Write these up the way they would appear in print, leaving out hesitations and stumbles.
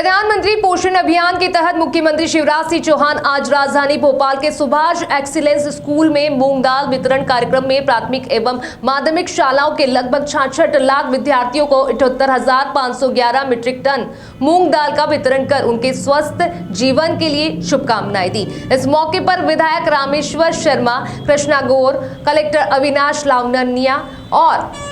प्रधानमंत्री पोषण अभियान के तहत मुख्यमंत्री शिवराज सिंह चौहान आज राजधानी भोपाल के सुभाष एक्सीलेंस स्कूल में मूंग दाल वितरण कार्यक्रम में प्राथमिक एवं माध्यमिक शालाओं के लगभग 66 लाख विद्यार्थियों को 78,511 मीट्रिक टन मूंग दाल का वितरण कर उनके स्वस्थ जीवन के लिए शुभकामनाएं दी। इस मौके पर विधायक रामेश्वर शर्मा, कृष्णा गौर, कलेक्टर अविनाश लावनिया और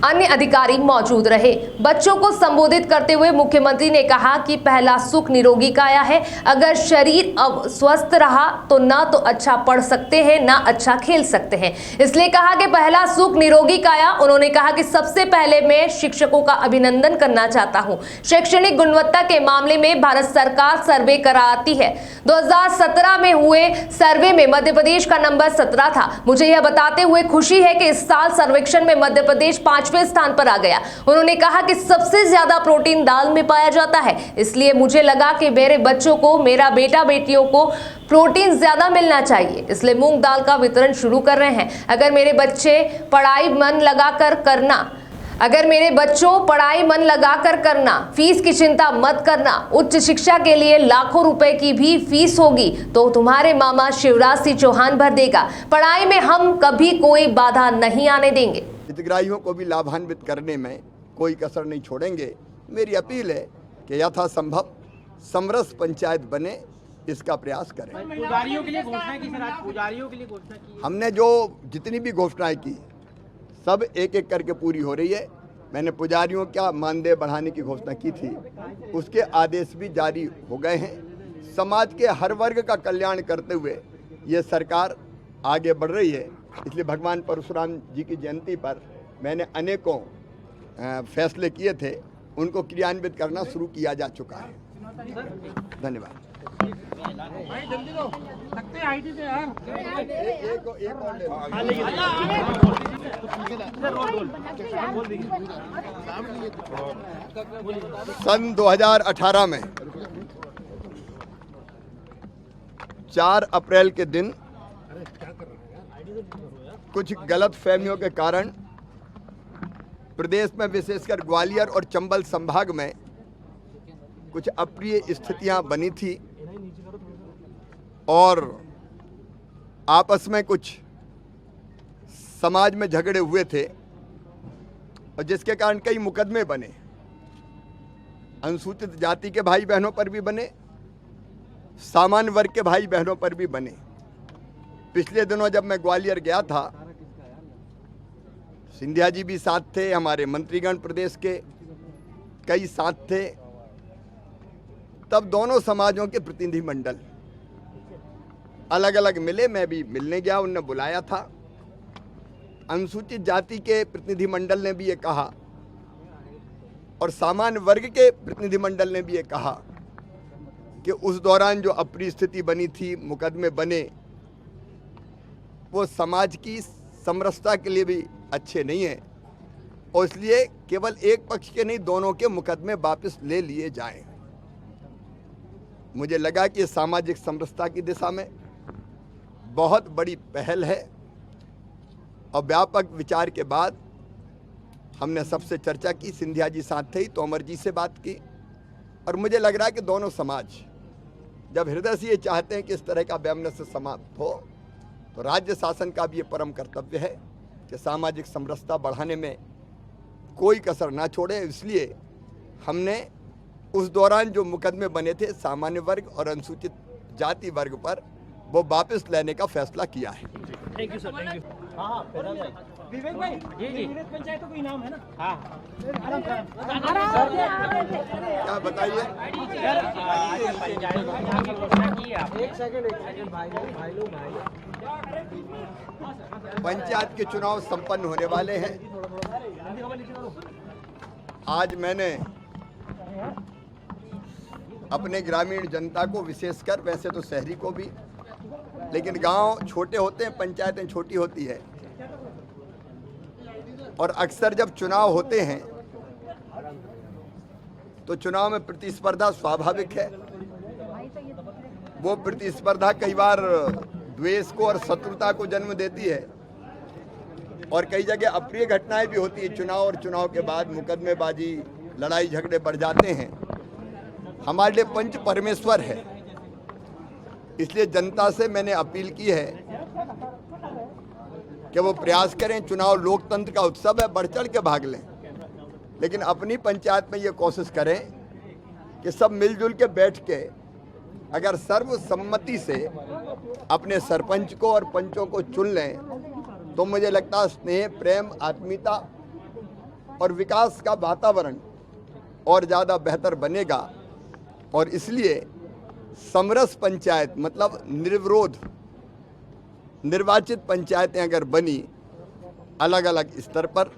अन्य अधिकारी मौजूद रहे। बच्चों को संबोधित करते हुए मुख्यमंत्री ने कहा कि पहला सुख निरोगी काया है। अगर शरीर अब स्वस्थ रहा तो ना तो अच्छा पढ़ सकते हैं ना अच्छा खेल सकते हैं, इसलिए कहा कि पहला सुख निरोगी काया। उन्होंने कहा कि सबसे पहले मैं शिक्षकों का अभिनंदन करना चाहता हूं। शैक्षणिक गुणवत्ता के मामले में भारत सरकार सर्वे कराती है। 2017 में हुए सर्वे में मध्य प्रदेश का नंबर 17 था। मुझे यह बताते हुए खुशी है कि इस साल सर्वेक्षण में मध्य प्रदेश 5वें स्थान पर आ गया। उन्होंने कहा कि सबसे ज्यादा प्रोटीन दाल में पाया जाता है, इसलिए मुझे लगा कि मेरे बच्चों को, मेरा बेटा बेटियों को प्रोटीन ज्यादा मिलना चाहिए, इसलिए मूंग दाल का वितरण शुरू कर रहे हैं। अगर मेरे बच्चों पढ़ाई मन लगाकर करना, फीस की चिंता मत करना, उच्च शिक्षा के लिए लाखों रुपए की भी फीस होगी तो तुम्हारे मामा शिवराज सिंह चौहान भर देगा। पढ़ाई में हम कभी कोई बाधा नहीं आने देंगे। हितग्राहियों को भी लाभान्वित करने में कोई कसर नहीं छोड़ेंगे। मेरी अपील है कि यथासंभव समरस पंचायत बने, इसका प्रयास करें। पुजारियों के लिए घोषणा की सर, आज पुजारियों के लिए घोषणा की। हमने जो जितनी भी घोषणाएं की सब एक एक करके पूरी हो रही है। मैंने पुजारियों का मानदेय बढ़ाने की घोषणा की थी, उसके आदेश भी जारी हो गए हैं। समाज के हर वर्ग का कल्याण करते हुए ये सरकार आगे बढ़ रही है। इसलिए भगवान परशुराम जी की जयंती पर मैंने अनेकों फैसले किए थे, उनको क्रियान्वित करना शुरू किया जा चुका है। धन्यवाद। सन 2018 में 4 अप्रैल के दिन कुछ गलत फहमियों के कारण प्रदेश में, विशेषकर ग्वालियर और चंबल संभाग में कुछ अप्रिय स्थितियां बनी थी और आपस में कुछ समाज में झगड़े हुए थे और जिसके कारण कई मुकदमे बने। अनुसूचित जाति के भाई बहनों पर भी बने, सामान्य वर्ग के भाई बहनों पर भी बने। पिछले दिनों जब मैं ग्वालियर गया था, सिंधिया जी भी साथ थे, हमारे मंत्रीगण प्रदेश के कई साथ थे। तब दोनों समाजों के प्रतिनिधि मंडल अलग अलग मिले, मैं भी मिलने गया, उन्होंने बुलाया था। अनुसूचित जाति के प्रतिनिधि मंडल ने भी ये कहा और सामान्य वर्ग के प्रतिनिधि मंडल ने भी ये कहा कि उस दौरान जो अप्रिय स्थिति बनी थी, मुकदमे बने, वो समाज की समरसता के लिए भी अच्छे नहीं है और इसलिए केवल एक पक्ष के नहीं, दोनों के मुकदमे वापस ले लिए जाएं। मुझे लगा कि सामाजिक समरसता की दिशा में बहुत बड़ी पहल है और व्यापक विचार के बाद हमने सबसे चर्चा की। सिंधिया जी साथ थे, तोमर जी से बात की और मुझे लग रहा है कि दोनों समाज जब हृदय से ये चाहते हैं कि इस तरह का वैमनस्य समाप्त हो, तो राज्य शासन का भी ये परम कर्तव्य है कि सामाजिक समरसता बढ़ाने में कोई कसर ना छोड़े। इसलिए हमने उस दौरान जो मुकदमे बने थे सामान्य वर्ग और अनुसूचित जाति वर्ग पर, वो वापस लेने का फैसला किया है। Thank you sir, thank you. हाँ, विवेक भाई, जी पंचायतों को इनाम है ना? हाँ, क्या बताइए? एक सेकंड भाई पंचायत के चुनाव संपन्न होने वाले हैं। आज मैंने अपने ग्रामीण जनता को, विशेषकर वैसे तो शहरी को भी, लेकिन गांव छोटे होते हैं, पंचायतें छोटी होती है और अक्सर जब चुनाव होते हैं तो चुनाव में प्रतिस्पर्धा स्वाभाविक है। वो प्रतिस्पर्धा कई बार द्वेष को और शत्रुता को जन्म देती है और कई जगह अप्रिय घटनाएं भी होती है। चुनाव और चुनाव के बाद मुकदमेबाजी, लड़ाई झगड़े बढ़ जाते हैं। हमारे लिए पंच परमेश्वर है। इसलिए जनता से मैंने अपील की है कि वो प्रयास करें। चुनाव लोकतंत्र का उत्सव है, बढ़ चढ़ के भाग लें, लेकिन अपनी पंचायत में ये कोशिश करें कि सब मिलजुल के बैठ के अगर सर्वसम्मति से अपने सरपंच को और पंचों को चुन लें तो मुझे लगता है स्नेह, प्रेम, आत्मीयता और विकास का वातावरण और ज़्यादा बेहतर बनेगा। और इसलिए समरस पंचायत मतलब निर्विरोध निर्वाचित पंचायतें अगर बनी अलग अलग स्तर पर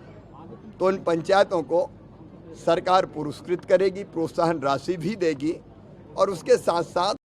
तो उन पंचायतों को सरकार पुरस्कृत करेगी, प्रोत्साहन राशि भी देगी और उसके साथ साथ